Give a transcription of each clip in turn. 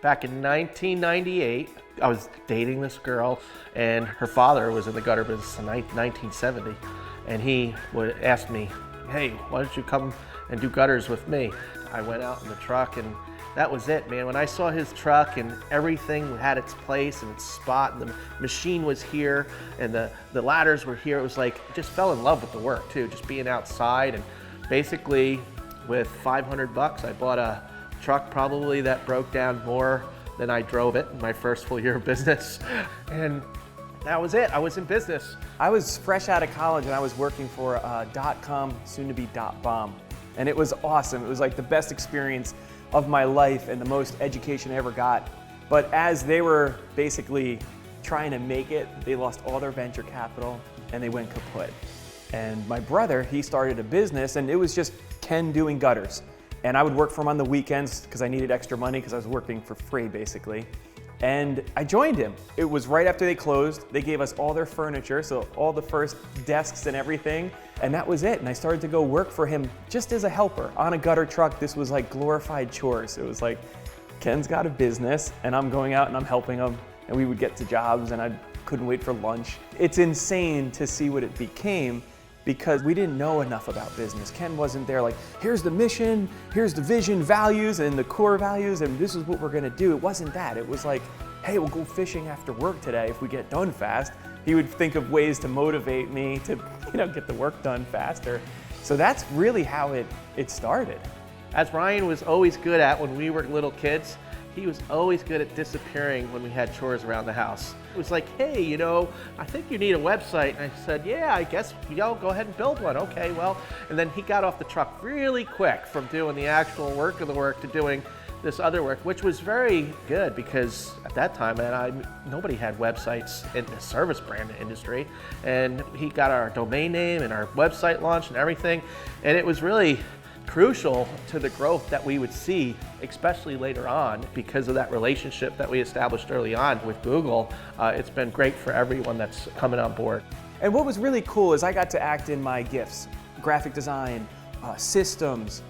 Back in 1998, I was dating this girl, and her father was in the gutter business in 1970, and he would ask me, hey, why don't you come and do gutters with me? I went out in the truck, and that was it, man. When I saw his truck and everything had its place and its spot, and the machine was here and the ladders were here, it was like, I just fell in love with the work too, just being outside. And basically with $500, I bought a truck probably that broke down more than I drove it in my first full year of business. And that was it, I was in business. I was fresh out of college and I was working for .com, soon to be .bomb. And it was awesome. It was like the best experience of my life and the most education I ever got. But as they were basically trying to make it, they lost all their venture capital and they went kaput. And my brother, he started a business, and it was just Ken doing gutters. And I would work for him on the weekends because I needed extra money because I was working for free basically. And I joined him. It was right after they closed. They gave us all their furniture, so all the first desks and everything, and that was it. And I started to go work for him just as a helper on a gutter truck. This was like glorified chores. It was like, Ken's got a business and I'm going out and I'm helping him, and we would get to jobs and I couldn't wait for lunch. It's insane to see what it became because we didn't know enough about business. Ken wasn't there like, here's the mission, here's the vision, values, and the core values, and this is what we're gonna do. It wasn't that. It was like, hey, we'll go fishing after work today if we get done fast. He would think of ways to motivate me to get the work done faster. So that's really how it started. As Ryan was always good at when we were little kids, he was always good at disappearing when we had chores around the house. It was like, hey, I think you need a website. And I said, yeah, I guess, go ahead and build one. Okay, well, and then he got off the truck really quick from doing the actual work of the work to doing this other work, which was very good because at that time, man, nobody had websites in the service brand industry. And he got our domain name and our website launched and everything. And it was really crucial to the growth that we would see, especially later on, because of that relationship that we established early on with Google. It's been great for everyone that's coming on board. And what was really cool is I got to act in my gifts: graphic design, systems,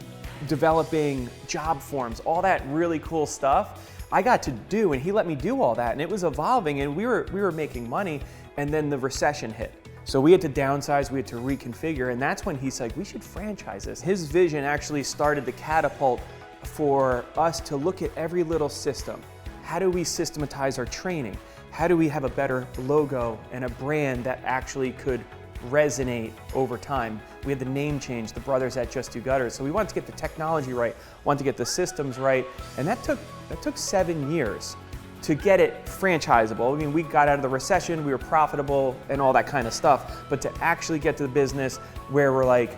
developing job forms, all that really cool stuff I got to do, and he let me do all that, and it was evolving, and we were making money, and then the recession hit. So we had to downsize, we had to reconfigure, and that's when he's like, we should franchise this. His vision actually started the catapult for us to look at every little system. How do we systematize our training? How do we have a better logo and a brand that actually could resonate over time? We had the name change, the brothers at Just Do Gutters. So we wanted to get the technology right, wanted to get the systems right, and that took 7 years to get it franchisable. I mean, we got out of the recession, we were profitable and all that kind of stuff, but to actually get to the business where we're like,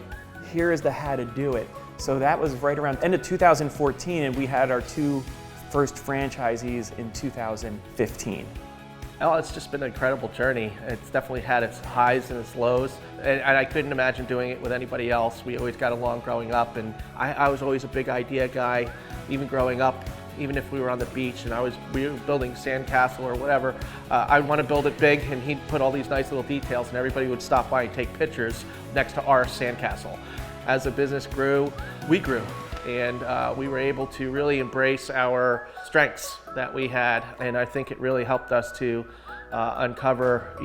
here is the how to do it. So that was right around end of 2014, and we had our 2 first franchisees in 2015. Oh, it's just been an incredible journey. It's definitely had its highs and its lows, and I couldn't imagine doing it with anybody else. We always got along growing up, and I was always a big idea guy, even growing up. Even if we were on the beach and we were building sandcastle or whatever, I'd want to build it big, and he'd put all these nice little details, and everybody would stop by and take pictures next to our sandcastle. As the business grew, we grew, and we were able to really embrace our strengths that we had, and I think it really helped us to uncover,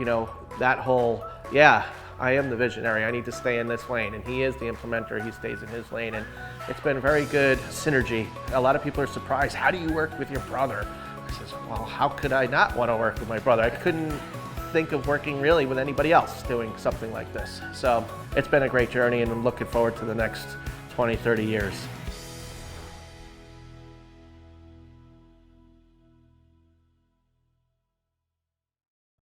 that whole, yeah, I am the visionary, I need to stay in this lane, and he is the implementer, he stays in his lane, and it's been very good synergy. A lot of people are surprised, how do you work with your brother? I says, well, how could I not want to work with my brother? I couldn't think of working really with anybody else doing something like this. So it's been a great journey, and I'm looking forward to the next 20, 30 years.